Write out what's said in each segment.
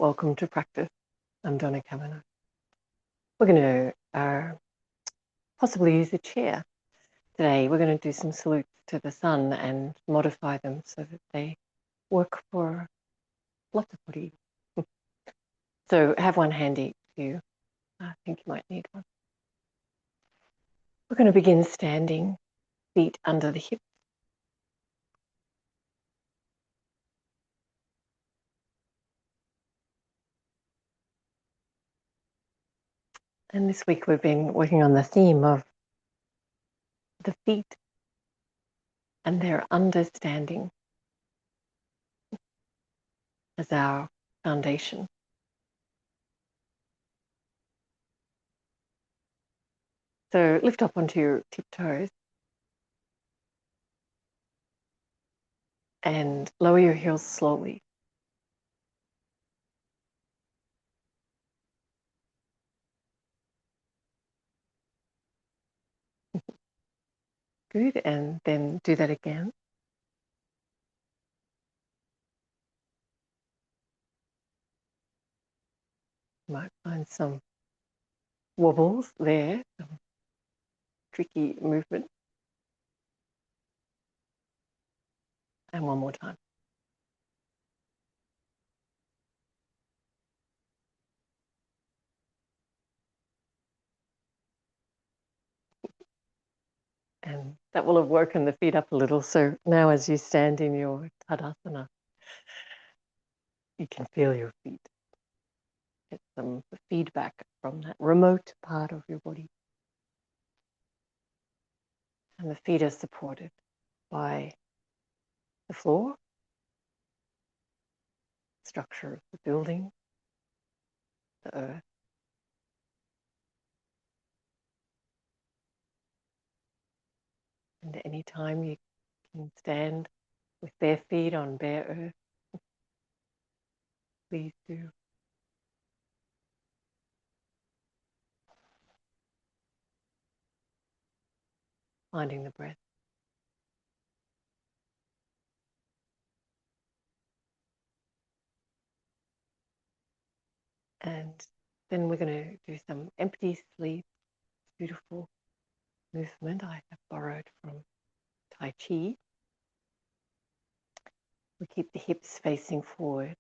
Welcome to practice. I'm Donna Cavanough. We're going to possibly use a chair today. We're going to do some salutes to the sun and modify them so that they work for lots of body. So have one handy if you think you might need one. We're going to begin standing, feet under the hips. And this week we've been working on the theme of the feet and their understanding as our foundation. So lift up onto your tiptoes and lower your heels slowly. Good, and then do that again. You might find some wobbles there, some tricky movement. And one more time. And that will have woken the feet up a little. So now as you stand in your Tadasana, you can feel your feet. Get some feedback from that remote part of your body. And the feet are supported by the floor, structure of the building, the earth. And anytime you can stand with bare feet on bare earth, please do. Finding the breath. And then we're going to do some empty sleep, beautiful movement I have borrowed from Tai Chi. We keep the hips facing forward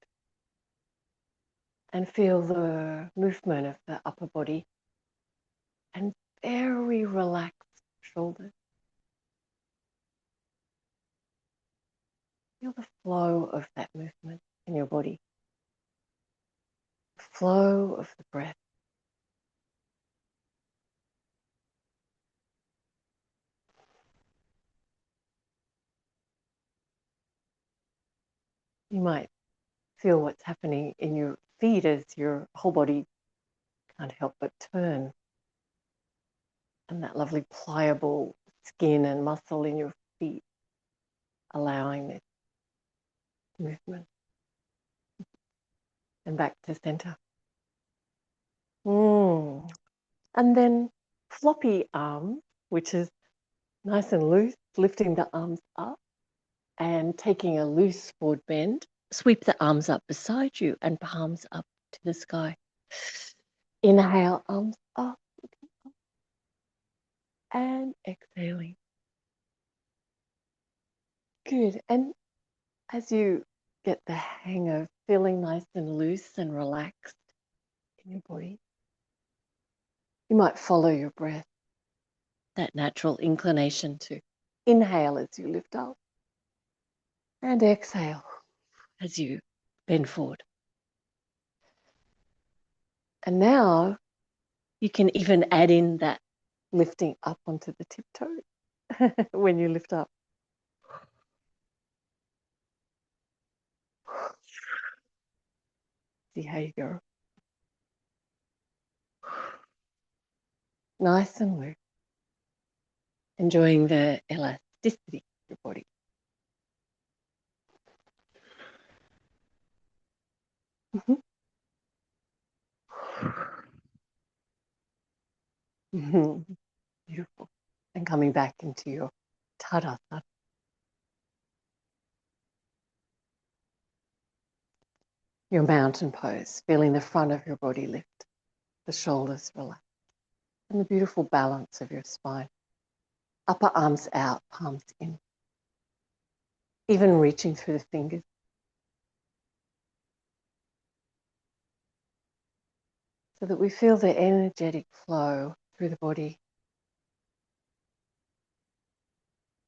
and feel the movement of the upper body and very relaxed shoulders. Feel the flow of that movement in your body, the flow of the breath. You might feel what's happening in your feet as your whole body can't help but turn. And that lovely pliable skin and muscle in your feet allowing this movement. And back to center. And then floppy arms, which is nice and loose, lifting the arms up and taking a loose forward bend. Sweep the arms up beside you and palms up to the sky. Inhale, arms up. And exhaling. Good. And as you get the hang of feeling nice and loose and relaxed in your body, you might follow your breath, that natural inclination to inhale as you lift up and exhale as you bend forward. And now you can even add in that lifting up onto the tiptoes when you lift up. See how you go. Nice and loose. Enjoying the elasticity of your body. Beautiful. And coming back into your Tadasana. your mountain pose, feeling the front of your body lift, the shoulders relax, and the beautiful balance of your spine. Upper arms out, palms in, even reaching through the fingers. So that we feel the energetic flow through the body,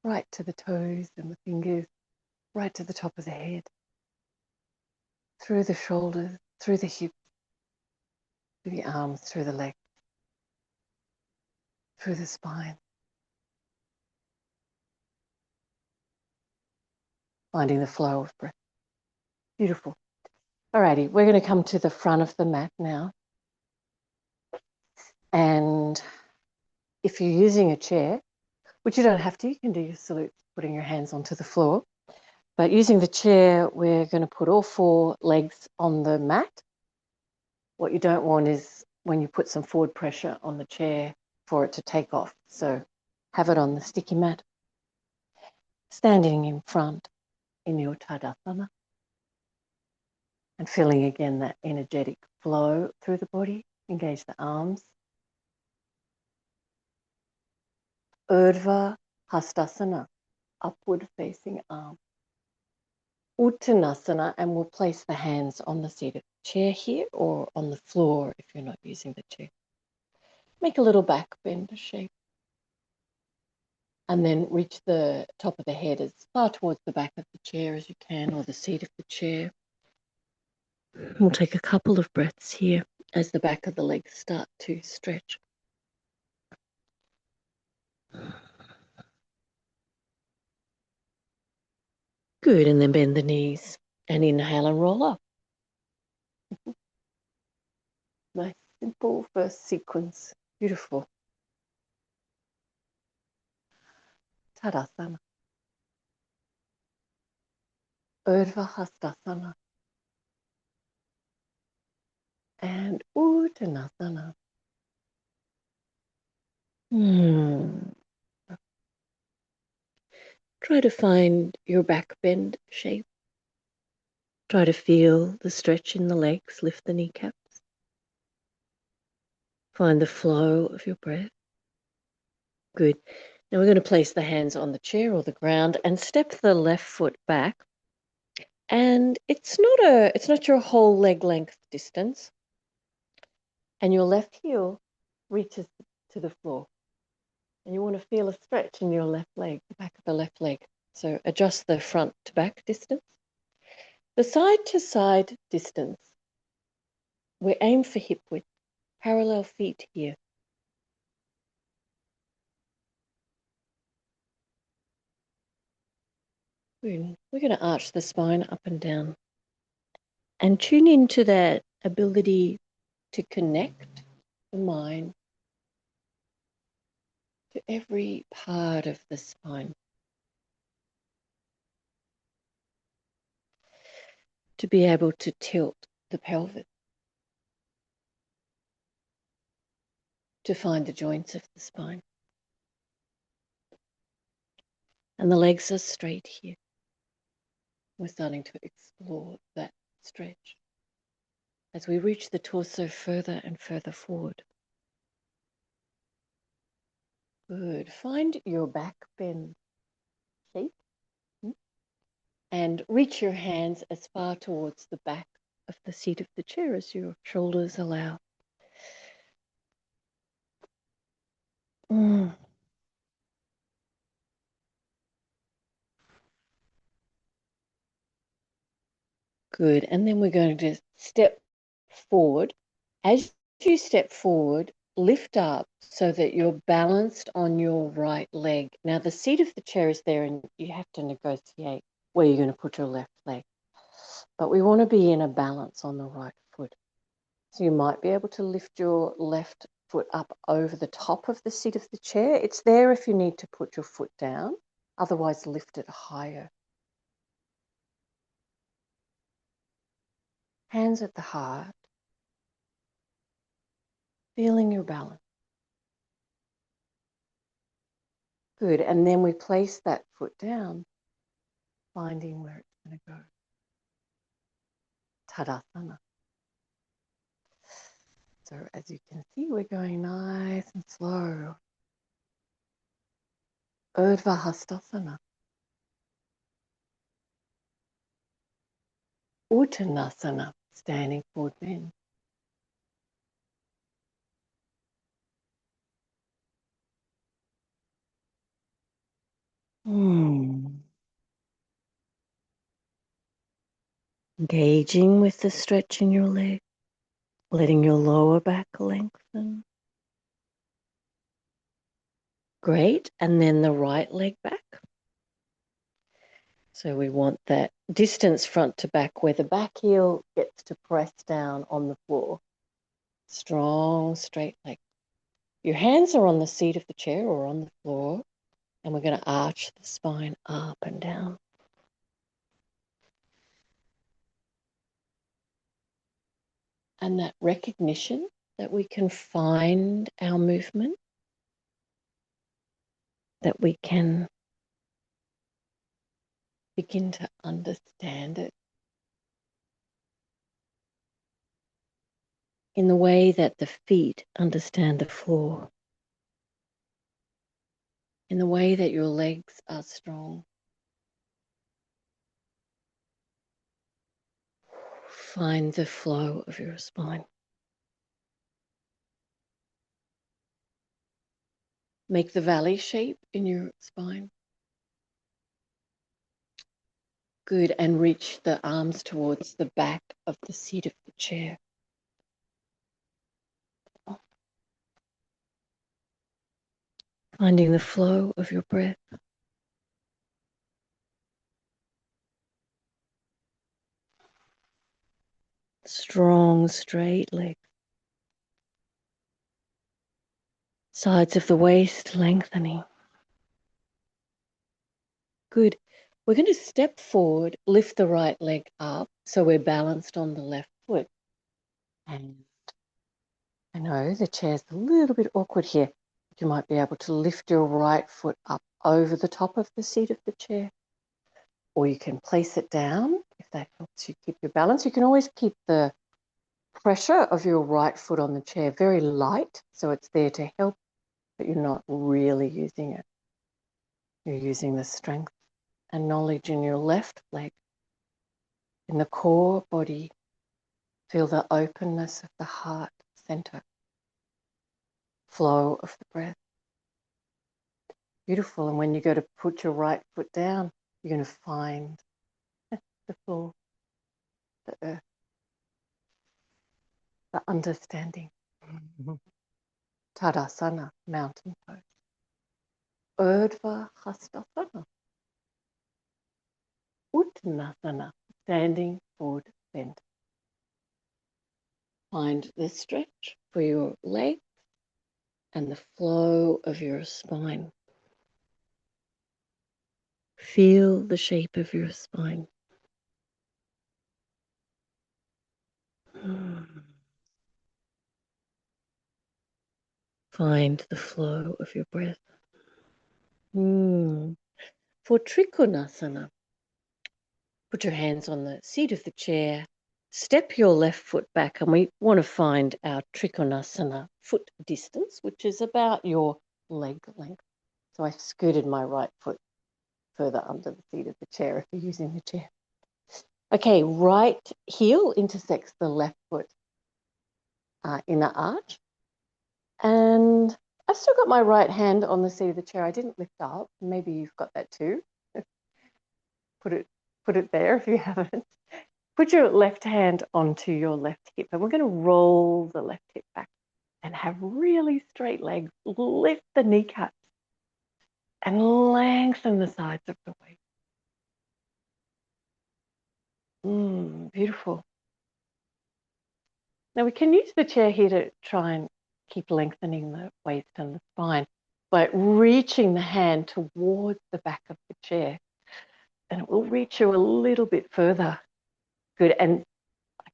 right to the toes and the fingers, right to the top of the head, through the shoulders, through the hips, through the arms, through the legs, through the spine. Finding the flow of breath. Beautiful. Alrighty, we're going to come to the front of the mat now. And if you're using a chair, which you don't have to, you can do your salute putting your hands onto the floor. But using the chair, we're going to put all 4 legs on the mat. What you don't want is when you put some forward pressure on the chair for it to take off. So have it on the sticky mat. Standing in front in your Tadasana. And feeling again that energetic flow through the body. Engage the arms. Urdhva Hastasana, upward facing arm. Uttanasana, and we'll place the hands on the seat of the chair here or on the floor if you're not using the chair. Make a little back bend shape. And then reach the top of the head as far towards the back of the chair as you can, or the seat of the chair. We'll take a couple of breaths here as the back of the legs start to stretch. Good, and then bend the knees and inhale and roll up. Nice, simple first sequence. Beautiful. Tadasana. Urdhva Hastasana. And Uttanasana. Try to find your back bend shape. Try to feel the stretch in the legs, lift the kneecaps. Find the flow of your breath. Good. Now we're going to place the hands on the chair or the ground and step the left foot back. And it's not your whole leg length distance. And your left heel reaches to the floor. And you want to feel a stretch in your left leg, the back of the left leg. So adjust the front to back distance. The side to side distance, we aim for hip width, parallel feet here. Good. We're going to arch the spine up and down and tune into that ability to connect the mind to every part of the spine. To be able to tilt the pelvis, to find the joints of the spine. And the legs are straight here. We're starting to explore that stretch as we reach the torso further and further forward. Good. Find your back bend shape and reach your hands as far towards the back of the seat of the chair as your shoulders allow. Good. And then we're going to step forward. As you step forward, lift up so that you're balanced on your right leg. Now, the seat of the chair is there and you have to negotiate where you're going to put your left leg. But we want to be in a balance on the right foot. So you might be able to lift your left foot up over the top of the seat of the chair. It's there if you need to put your foot down. Otherwise, lift it higher. Hands at the heart. Feeling your balance. Good. And then we place that foot down, finding where it's going to go. Tadasana. So as you can see, we're going nice and slow. Urdhva Hastasana. Uttanasana, standing forward bend. Engaging with the stretch in your leg, letting your lower back lengthen. Great, and then the right leg back. So we want that distance front to back where the back heel gets to press down on the floor. Strong, straight leg. Your hands are on the seat of the chair or on the floor, and we're going to arch the spine up and down. And that recognition that we can find our movement, that we can begin to understand it in the way that the feet understand the floor, in the way that your legs are strong. Find the flow of your spine. Make the valley shape in your spine. Good, and reach the arms towards the back of the seat of the chair. Finding the flow of your breath. Strong, straight legs. Sides of the waist lengthening. Good. We're going to step forward, lift the right leg up so we're balanced on the left foot. And I know the chair's a little bit awkward here. You might be able to lift your right foot up over the top of the seat of the chair. Or you can place it down if that helps you keep your balance. You can always keep the pressure of your right foot on the chair very light, so it's there to help, but you're not really using it. You're using the strength and knowledge in your left leg. In the core body, feel the openness of the heart center, flow of the breath. Beautiful. And when you go to put your right foot down, you're going to find the floor, the earth, the understanding. Tadasana, mountain pose. Urdhva Hastasana. Uttanasana, standing forward bend. Find the stretch for your legs and the flow of your spine. Feel the shape of your spine. Find the flow of your breath. For Trikonasana, put your hands on the seat of the chair. Step your left foot back, and we want to find our Trikonasana foot distance, which is about your leg length. So I scooted my right foot further under the seat of the chair if you're using the chair. Okay, right heel intersects the left foot inner arch. And I've still got my right hand on the seat of the chair. I didn't lift up. Maybe you've got that too. Put it there if you haven't. Put your left hand onto your left hip, and we're going to roll the left hip back and have really straight legs. Lift the kneecaps and lengthen the sides of the waist. Beautiful. Now we can use the chair here to try and keep lengthening the waist and the spine by reaching the hand towards the back of the chair, and it will reach you a little bit further. Good. And I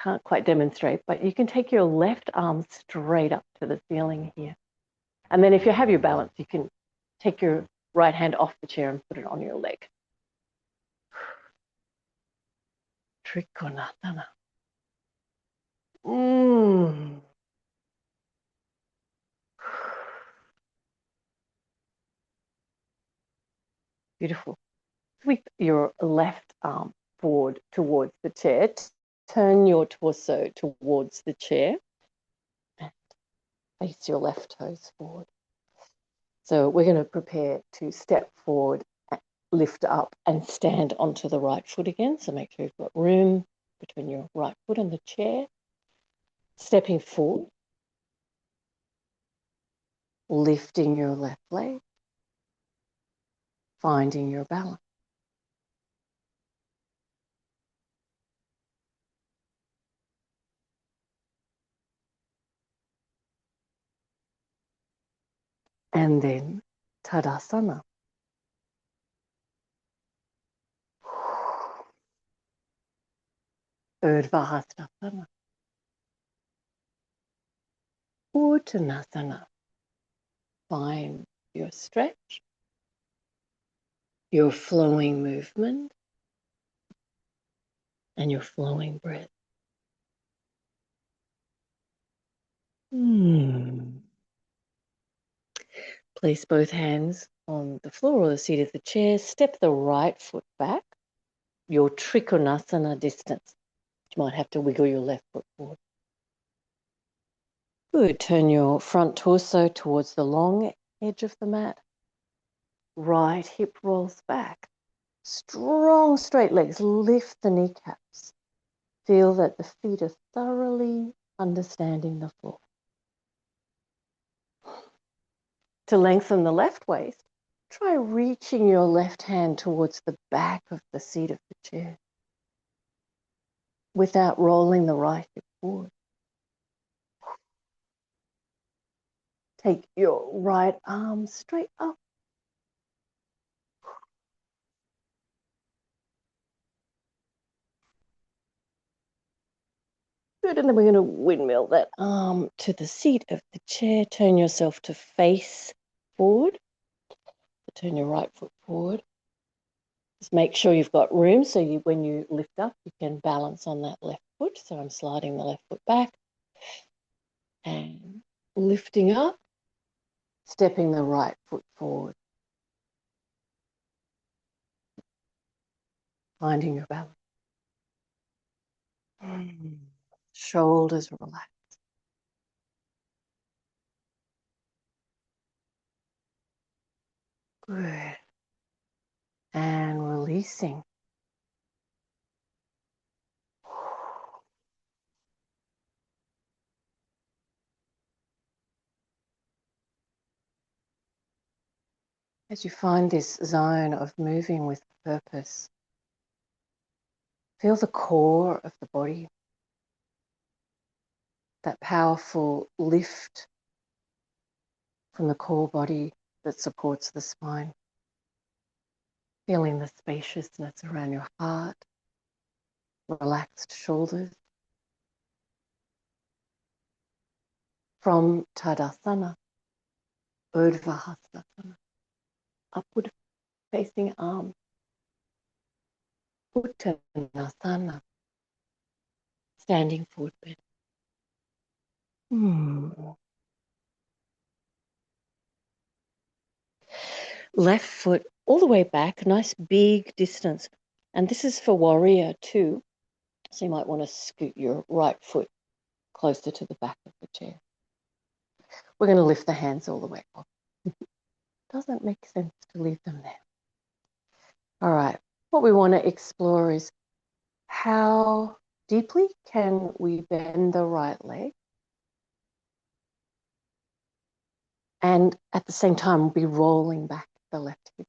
can't quite demonstrate, but you can take your left arm straight up to the ceiling here. And then if you have your balance, you can take your right hand off the chair and put it on your leg. Trikonasana. Beautiful. Sweep your left arm forward towards the chair. Turn your torso towards the chair and face your left toes forward. So we're going to prepare to step forward, lift up and stand onto the right foot again. So make sure you've got room between your right foot and the chair. Stepping forward, lifting your left leg, finding your balance. And then Tadasana. Urdhva-hastasana. Uttanasana. Find your stretch, your flowing movement, and your flowing breath. Place both hands on the floor or the seat of the chair. Step the right foot back, your Trikonasana distance. You might have to wiggle your left foot forward. Good. Turn your front torso towards the long edge of the mat. Right hip rolls back. Strong straight legs. Lift the kneecaps. Feel that the feet are thoroughly understanding the floor. To lengthen the left waist, try reaching your left hand towards the back of the seat of the chair without rolling the right hip forward. Take your right arm straight up. Good, and then we're going to windmill that arm to the seat of the chair. Turn yourself to face forward. Turn your right foot forward. Just make sure you've got room so when you lift up, you can balance on that left foot. So I'm sliding the left foot back and lifting up, stepping the right foot forward. Finding your balance. Shoulders relax. Good. And releasing. As you find this zone of moving with purpose, feel the core of the body, that powerful lift from the core body that supports the spine. Feeling the spaciousness around your heart, relaxed shoulders. From Tadasana, Urdhva-hastasana, upward facing arm, Uttanasana, standing forward bend. Left foot all the way back, nice big distance. And this is for warrior too. So you might want to scoot your right foot closer to the back of the chair. We're going to lift the hands all the way up. Doesn't make sense to leave them there. All right. What we want to explore is how deeply can we bend the right leg and at the same time be rolling back the left hip.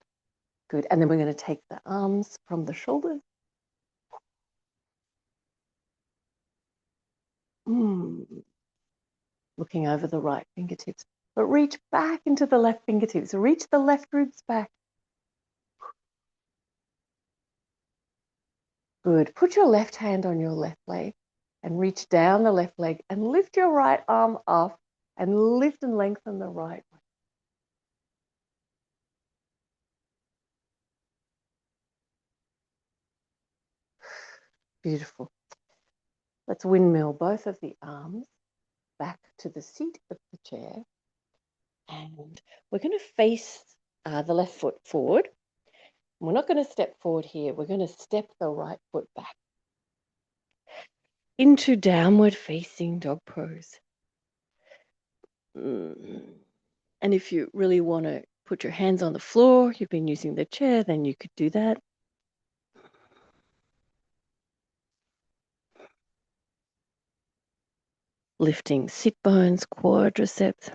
Good. And then we're going to take the arms from the shoulders. Looking over the right fingertips, but reach back into the left fingertips. Reach the left ribs back. Good. Put your left hand on your left leg and reach down the left leg and lift your right arm up and lift and lengthen the right one. Beautiful. Let's windmill both of the arms back to the seat of the chair. And we're going to face the left foot forward. We're not going to step forward here. We're going to step the right foot back into downward facing dog pose. And if you really want to put your hands on the floor, you've been using the chair, then you could do that. Lifting sit bones, quadriceps,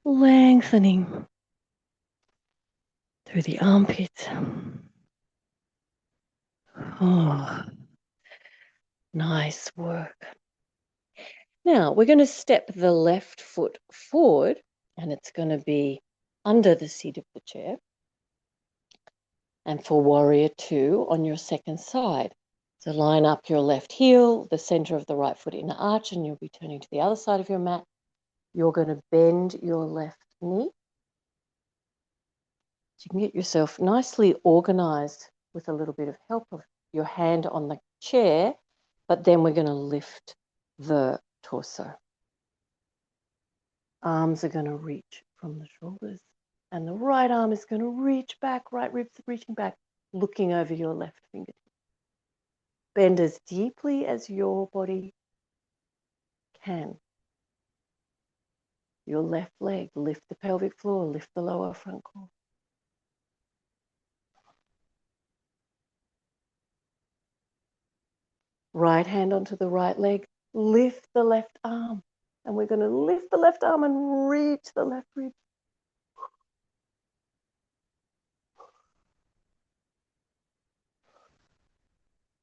lengthening through the armpits. Oh, nice work. Now we're going to step the left foot forward, and it's going to be under the seat of the chair. And for warrior two on your second side. So line up your left heel, the center of the right foot in an arch, and you'll be turning to the other side of your mat. You're going to bend your left knee. So you can get yourself nicely organized with a little bit of help of your hand on the chair, but then we're going to lift the torso. Arms are going to reach from the shoulders, and the right arm is going to reach back, right ribs reaching back, looking over your left fingertip. Bend as deeply as your body can. Your left leg, lift the pelvic floor, lift the lower front core. Right hand onto the right leg, lift the left arm. And we're going to lift the left arm and reach the left rib.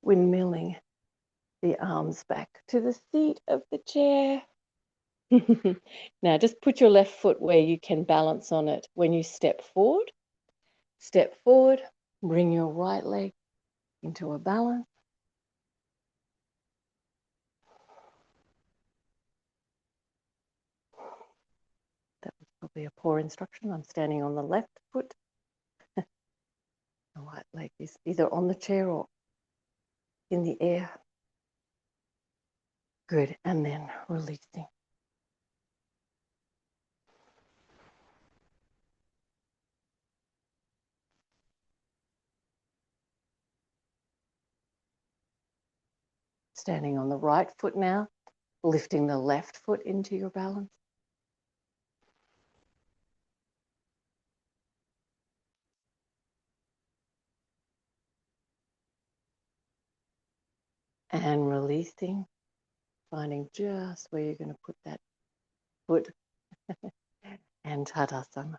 Windmilling the arms back to the seat of the chair. Now just put your left foot where you can balance on it. When you step forward, bring your right leg into a balance. That was probably a poor instruction. I'm standing on the left foot. The right leg is either on the chair or in the air. Good, and then releasing. Standing on the right foot now, lifting the left foot into your balance. And releasing, finding just where you're going to put that foot. And Tadasana.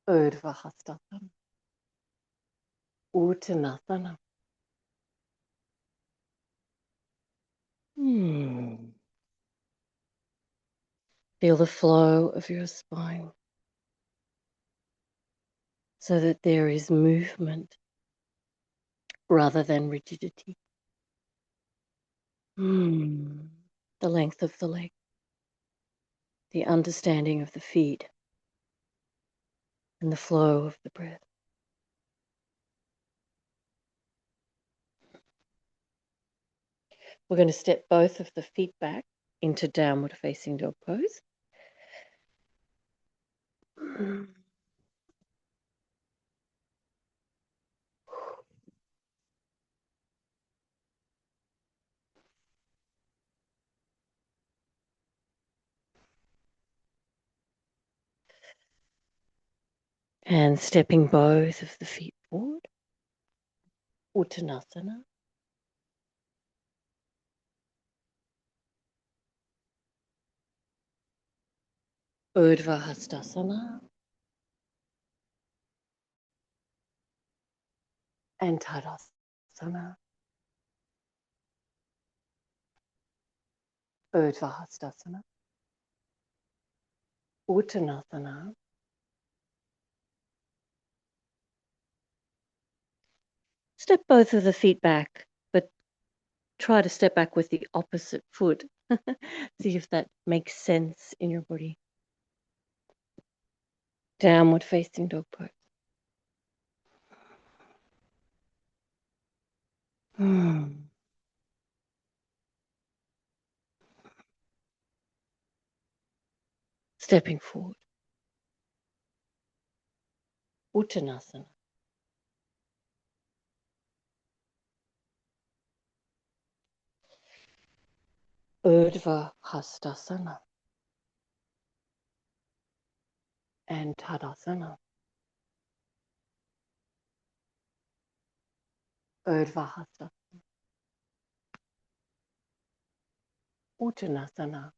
Urdhva Hastasana. Uttanasana. Feel the flow of your spine so that there is movement rather than rigidity. The length of the leg, the understanding of the feet, and the flow of the breath. We're going to step both of the feet back into downward facing dog pose. And stepping both of the feet forward. Uttanasana. Urdhva Hastasana. And Tadasana. Urdhva Hastasana. Uttanasana. Step both of the feet back, but try to step back with the opposite foot. See if that makes sense in your body. Downward facing dog pose. Stepping forward. Uttanasana. Urdhva Hastasana. And Tadasana. Urdhva Hastasana. Uttanasana.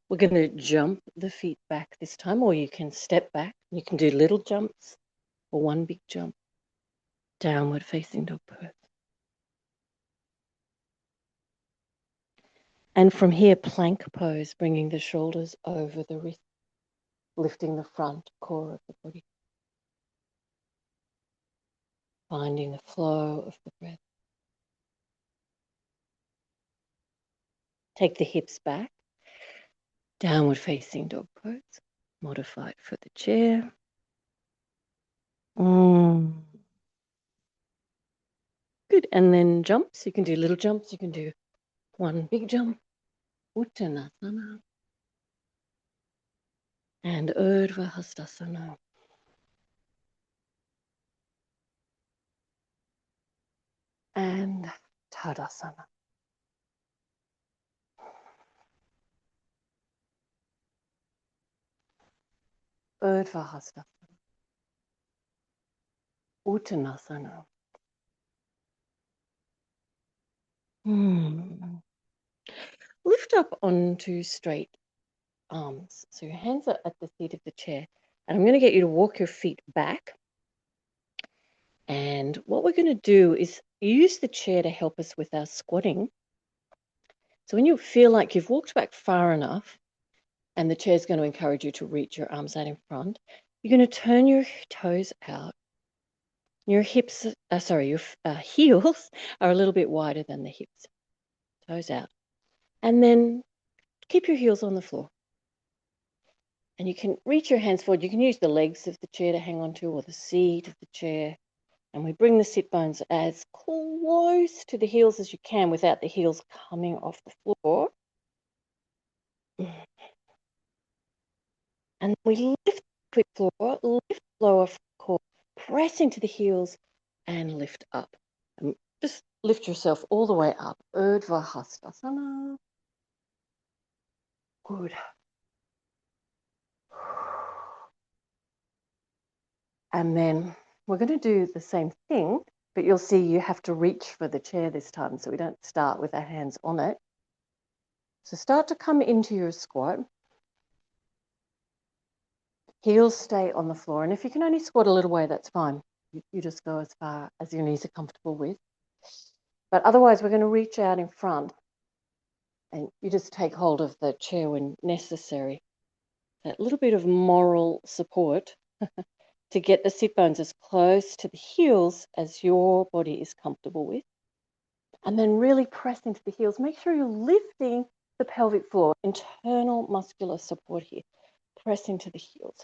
We're going to jump the feet back this time, or you can step back. You can do little jumps or one big jump. Downward facing dog pose. And from here, plank pose, bringing the shoulders over the wrist, lifting the front core of the body. Finding the flow of the breath. Take the hips back. Downward facing dog pose. Modified for the chair. Good. And then jumps. You can do little jumps. You can do one big jump. Uttanasana. And Urdhva Hastasana. And Tadasana. Urdhva Hastasana. Uttanasana. Lift up onto straight arms. So your hands are at the seat of the chair. And I'm going to get you to walk your feet back. And what we're going to do is use the chair to help us with our squatting. So when you feel like you've walked back far enough and the chair is going to encourage you to reach your arms out in front, you're going to turn your toes out. Your hips, your heels are a little bit wider than the hips. Toes out. And then keep your heels on the floor. And you can reach your hands forward. You can use the legs of the chair to hang on to or the seat of the chair. And we bring the sit bones as close to the heels as you can without the heels coming off the floor. And we lift the floor, lift the lower core, press into the heels and lift up. And just lift yourself all the way up. Urdhva Hastasana. Good. And then we're going to do the same thing, but you'll see you have to reach for the chair this time, so we don't start with our hands on it. So start to come into your squat. Heels stay on the floor, and if you can only squat a little way, that's fine. You just go as far as your knees are comfortable with. But otherwise, we're going to reach out in front, and you just take hold of the chair when necessary. That little bit of moral support to get the sit bones as close to the heels as your body is comfortable with. And then really press into the heels. Make sure you're lifting the pelvic floor. Internal muscular support here. Press into the heels.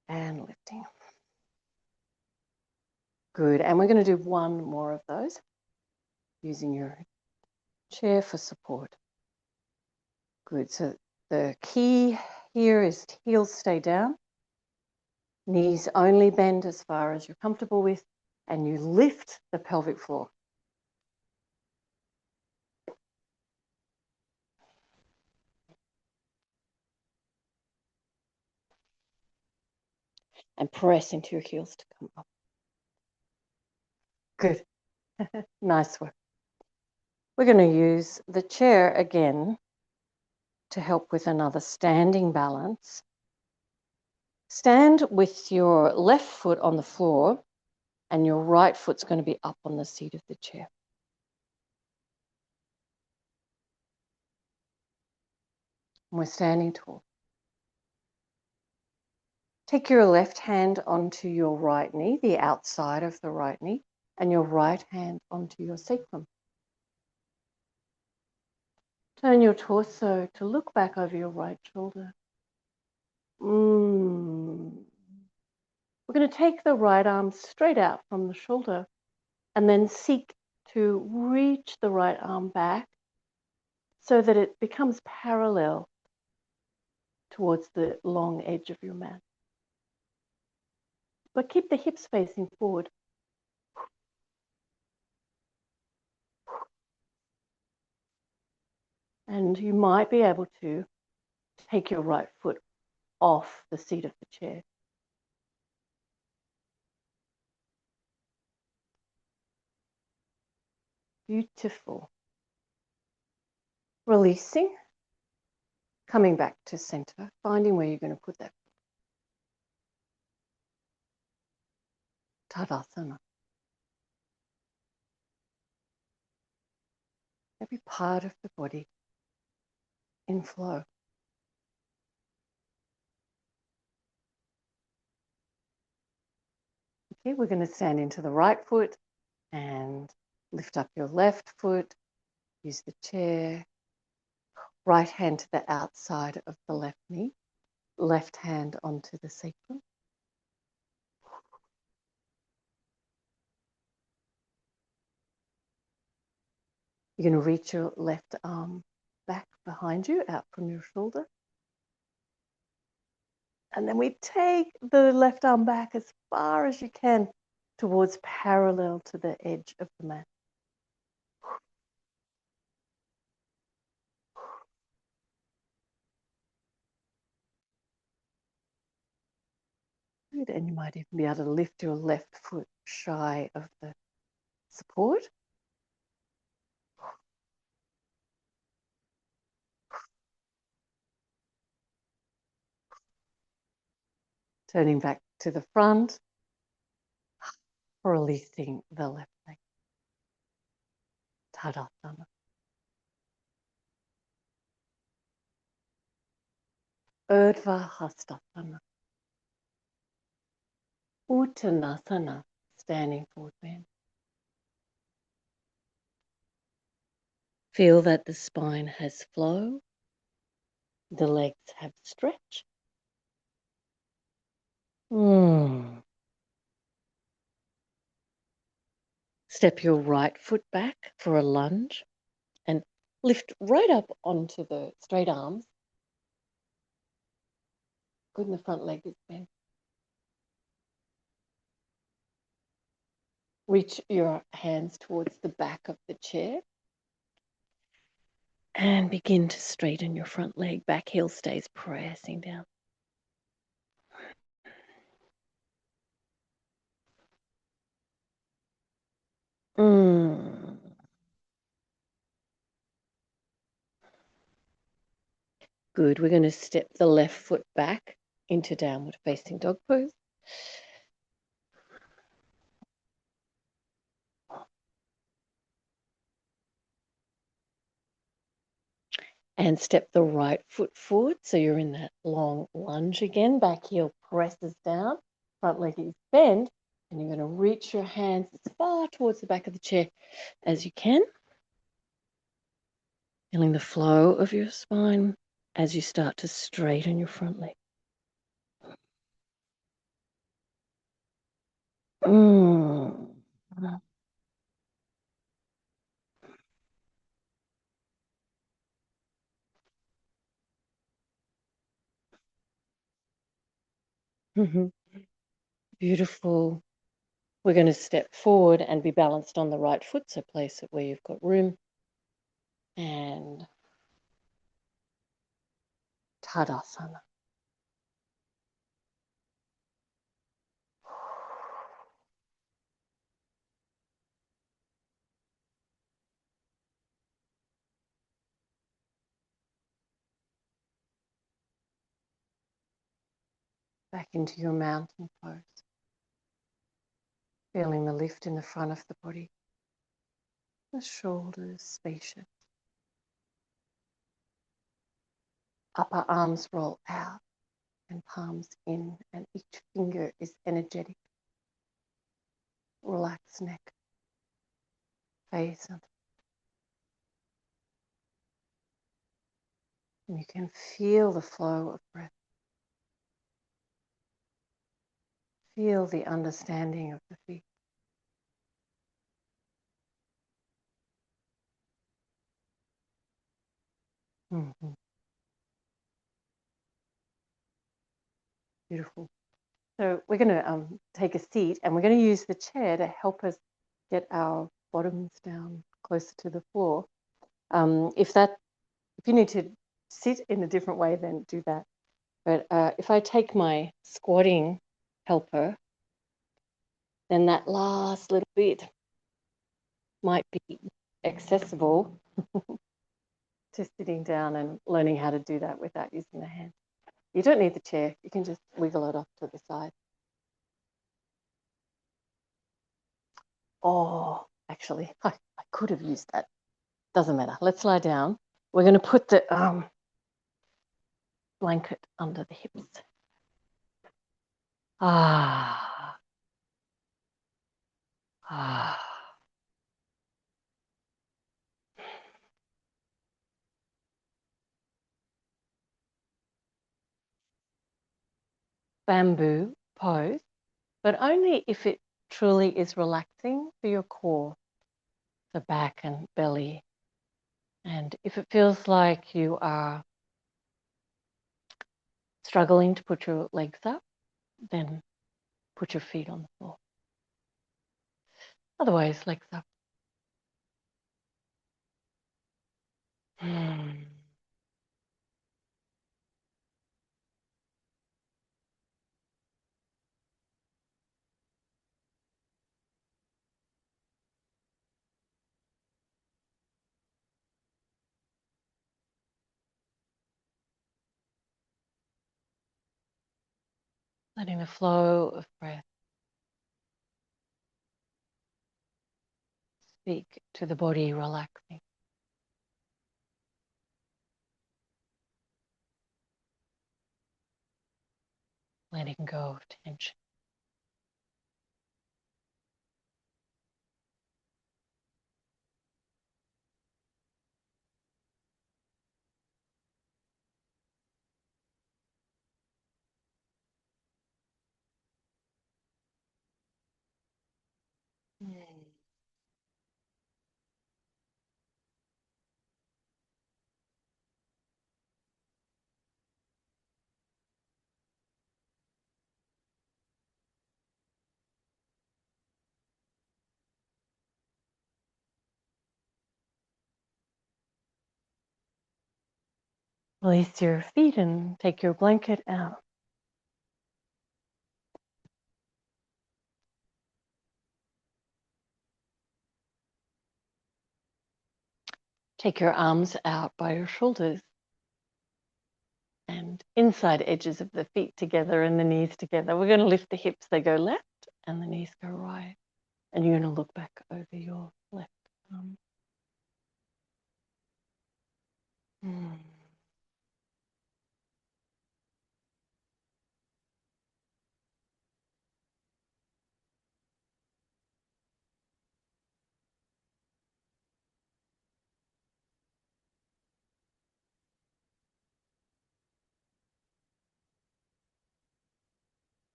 And lifting. Good. And we're going to do one more of those using your chair for support. Good. So the key here is heels stay down. Knees only bend as far as you're comfortable with. And you lift the pelvic floor. And press into your heels to come up. Good. Nice work. We're going to use the chair again to help with another standing balance. Stand with your left foot on the floor and your right foot's going to be up on the seat of the chair. And we're standing tall. Take your left hand onto your right knee, the outside of the right knee, and your right hand onto your sacrum. Turn your torso to look back over your right shoulder. We're going to take the right arm straight out from the shoulder and then seek to reach the right arm back so that it becomes parallel towards the long edge of your mat. But keep the hips facing forward. And you might be able to take your right foot off the seat of the chair. Beautiful. Releasing, coming back to center, finding where you're going to put that. Tadasana. Every part of the body in flow. Okay, we're going to stand into the right foot and lift up your left foot. Use the chair. Right hand to the outside of the left knee. Left hand onto the sacrum. You're going to reach your left arm back behind you, out from your shoulder. And then we take the left arm back as far as you can towards parallel to the edge of the mat. Good. And you might even be able to lift your left foot shy of the support. Turning back to the front, releasing the left leg. Tadasana. Urdhva Hastasana. Uttanasana, standing forward bend. Feel that the spine has flow, the legs have stretch. Step your right foot back for a lunge and lift right up onto the straight arms. Good, and the front leg is bent. Reach your hands towards the back of the chair and begin to straighten your front leg. Back heel stays pressing down. Good. We're going to step the left foot back into downward facing dog pose. And step the right foot forward. So you're in that long lunge again. Back heel presses down. Front leg is bent. And you're going to reach your hands as far towards the back of the chair as you can. Feeling the flow of your spine as you start to straighten your front leg. Beautiful. We're going to step forward and be balanced on the right foot, so place it where you've got room. And Tadasana. Back into your mountain pose. Feeling the lift in the front of the body. The shoulders spacious. Upper arms roll out and palms in, and each finger is energetic. Relax neck, face, and you can feel the flow of breath. Feel the understanding of the feet. Mm-hmm. Beautiful. So we're going to take a seat, and we're going to use the chair to help us get our bottoms down closer to the floor. If you need to sit in a different way, then do that. But if I take my squatting helper, then that last little bit might be accessible to sitting down and learning how to do that without using the hands. You don't need the chair. You can just wiggle it off to the side. Oh, actually, I could have used that. Doesn't matter. Let's lie down. We're going to put the blanket under the hips. Ah. Ah. Bamboo pose, but only if it truly is relaxing for your core, the back and belly. And if it feels like you are struggling to put your legs up, then put your feet on the floor. Otherwise, legs up. Letting the flow of breath speak to the body, relaxing. Letting go of tension. Release your feet and take your blanket out. Take your arms out by your shoulders and inside edges of the feet together and the knees together. We're going to lift the hips, they go left, and the knees go right. And you're going to look back over your left arm.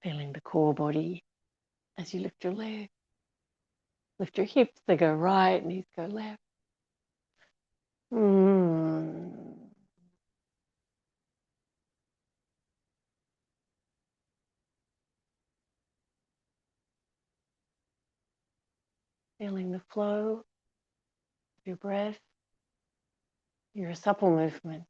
Feeling the core body as you lift your leg. Lift your hips, they go right, knees go left. Feeling the flow of your breath, your supple movement.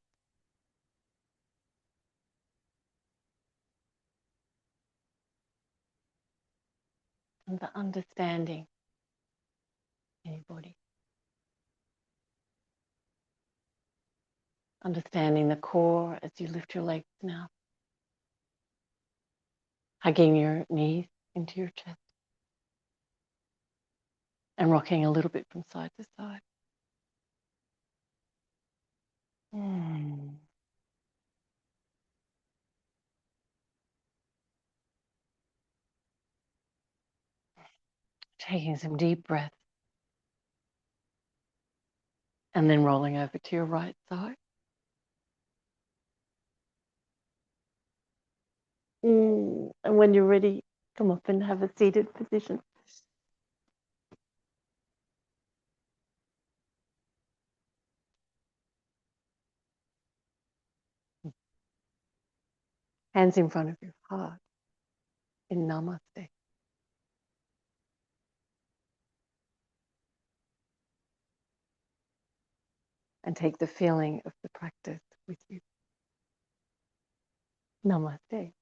And the understanding in your body. Understanding the core as you lift your legs now. Hugging your knees into your chest. And rocking a little bit from side to side. Taking some deep breaths. And then rolling over to your right side. And when you're ready, come up and have a seated position. Hands in front of your heart in Namaste. And take the feeling of the practice with you. Namaste.